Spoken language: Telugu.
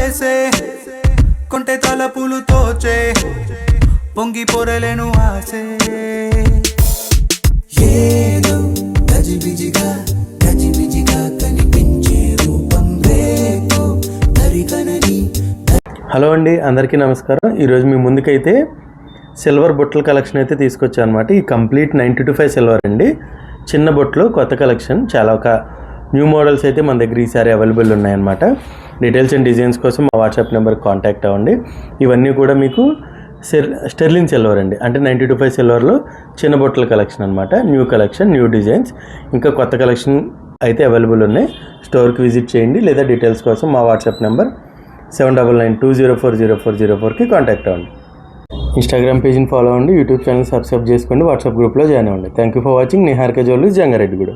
వేసే కొంటె తలపులు తోచే పొంగి పొరలేను ఆసే ఏదో గజిబిజిగా కనిపించే రూపం రేపు దరికనని. హలో అండి, అందరికీ నమస్కారం. ఈరోజు మీ ముందుకైతే సిల్వర్ బొట్టల కలెక్షన్ అయితే తీసుకొచ్చాను అనమాట. ఈ కంప్లీట్ 92.5 సిల్వర్ అండి. చిన్న బొట్లు కొత్త కలెక్షన్, చాలా ఒక న్యూ మోడల్స్ అయితే మన దగ్గర ఈసారి అవైలబుల్ ఉన్నాయన్నమాట. డీటెయిల్స్ అండ్ డిజైన్స్ కోసం మా వాట్సాప్ నెంబర్కి కాంటాక్ట్ అవ్వండి. ఇవన్నీ కూడా మీకు స్టెర్లింగ్ సిల్వర్ అండి, అంటే 92.5 సిల్వర్లో చిన్న బొట్టల కలెక్షన్ అనమాట. న్యూ కలెక్షన్, న్యూ డిజైన్స్, ఇంకా కొత్త కలెక్షన్ అయితే అవైలబుల్ ఉన్నాయి. స్టోర్కి విజిట్ చేయండి, లేదా డీటెయిల్స్ కోసం మా వాట్సాప్ నెంబర్ 7992040404కి కాంటాక్ట్ అవ్వండి. ఇన్స్టాగ్రామ్ పేజ్ని ఫాలో అవ్వండి, యూట్యూబ్ ఛానల్ సబ్స్క్రైబ్ చేసుకోండి, వాట్సాప్ గ్రూప్లో జాయిన్ అవ్వండి. Thank you for watching. Niharika jewelleries, Jangareddyguda.